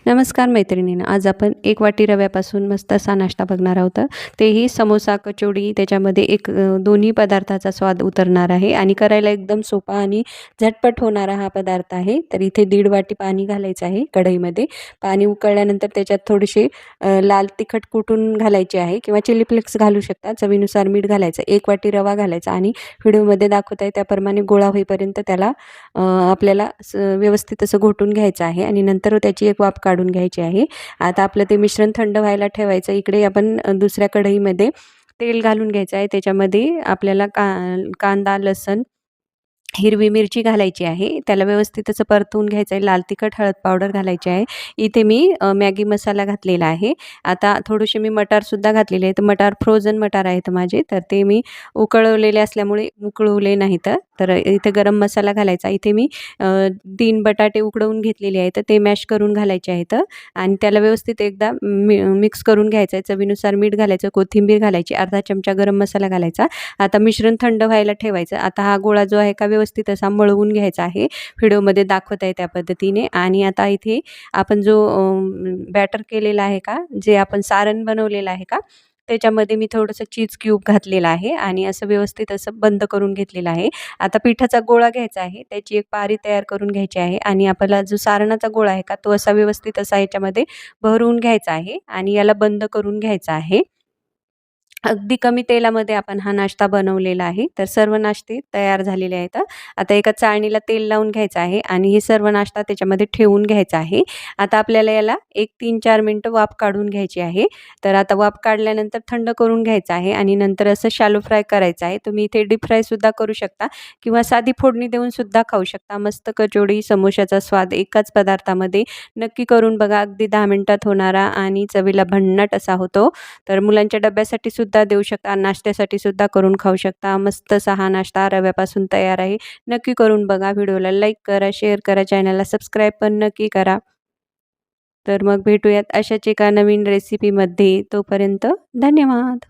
नमस्कार मैत्रिणींनो, आज आपण एक वाटी रव्यापासून मस्त असा नाश्ता बघणार आहोत. तेही समोसा, कचोडी त्याच्यामध्ये दोन्ही पदार्थाचा स्वाद उतरणार आहे आणि करायला एकदम सोपा आणि झटपट होणारा हा पदार्थ आहे. तर इथे 1.5 वाटी पाणी घालायचं आहे कढईमध्ये. पाणी उकळल्यानंतर त्याच्यात थोडेसे लाल तिखट कुटून घालायचे आहे किंवा चिली फ्लेक्स घालू शकता. चवीनुसार मीठ घालायचं. 1 वाटी रवा घालायचा आणि व्हिडिओमध्ये दाखवत आहे त्याप्रमाणे गोळा होईपर्यंत त्याला आपल्याला व्यवस्थित असं घोटून घ्यायचं आहे आणि नंतर त्याची एक वाफ काढून घ्यायची आहे. आता आपलं ते मिश्रण थंड व्हायला ठेवायचं. इकडे आपण दुसऱ्या कढईमध्ये तेल घालून घ्यायचं आहे. त्याच्यामध्ये आपल्याला कांदा, लसूण, हिरवी मिरची घालायची आहे. त्याला व्यवस्थित असं परतवून घ्यायचं आहे. लाल तिखट, हळद पावडर घालायची आहे. इथे मी मॅगी मसाला घातलेला आहे. आता थोडेसे मी मटारसुद्धा घातलेले आहेत. मटार फ्रोझन मटार आहेत माझे, तर ते मी उकळवलेले असल्यामुळे उकळवले नाहीत. तर इथे गरम मसाला घालायचा. इथे मी 3 बटाटे उकडवून घेतलेले आहेत. ते मॅश करून घालायचे आहेत आणि त्याला व्यवस्थित एकदा मिक्स करून घ्यायचं आहे. चवीनुसार मीठ घालायचं, कोथिंबीर घालायची, अर्धा चमचा गरम मसाला घालायचा. आता मिश्रण थंड व्हायला ठेवायचं. आता हा गोळा जो आहे का व्यवस्थित असा मळवून घ्यायचा आहे. व्हिडिओमध्ये दाखवत आहे त्या पद्धतीने. आणि आता इथे आपण जो बॅटर केलेला आहे का, जे आपण सारण बनवलेलं आहे का, त्याच्यामध्ये मी थोडंसं चीज क्यूब घातलेलं आहे आणि असं व्यवस्थित असं बंद करून घेतलेलं आहे. आता पिठाचा गोळा घ्यायचा आहे. त्याची एक पारी तयार करून घ्यायची आहे आणि आपल्याला जो सारणाचा गोळा आहे का, तो असा व्यवस्थित असा याच्यामध्ये भरवून घ्यायचा आहे आणि याला बंद करून घ्यायचा आहे. अगदी कमी तेलामध्ये आपण हा नाश्ता बनवलेला आहे. तर सर्व नाश्ते तयार झालेले आहेत. आता एका चाळणीला तेल लावून घ्यायचं आहे आणि हे सर्व नाश्ता त्याच्यामध्ये ठेवून घ्यायचा आहे. आता आपल्याला याला एक 3-4 मिनिटं वाफ काढून घ्यायची आहे. तर आता वाफ काढल्यानंतर थंड करून घ्यायचं आहे आणि नंतर असं शॅलो फ्राय करायचं आहे. तुम्ही इथे डीप फ्रायसुद्धा करू शकता किंवा साधी फोडणी देऊन सुद्धा खाऊ शकता. मस्त कचोडी, समोशाचा स्वाद एकाच पदार्थामध्ये. नक्की करून बघा. अगदी 10 मिनिटात होणारा आणि चवीला भन्नाट असा होतो. तर मुलांच्या डब्यासाठी सुद्धा देऊ शकता, नाश्त्यासाठी सुद्धा करून खाऊ शकता. मस्त असा हा नाश्ता रव्यापासून तयार आहे. नक्की करून बघा. व्हिडिओला लाईक करा, शेअर करा, चॅनलला सबस्क्राईब पण नक्की करा. तर मग भेटूयात अशाच एका नवीन रेसिपीमध्ये. तोपर्यंत धन्यवाद.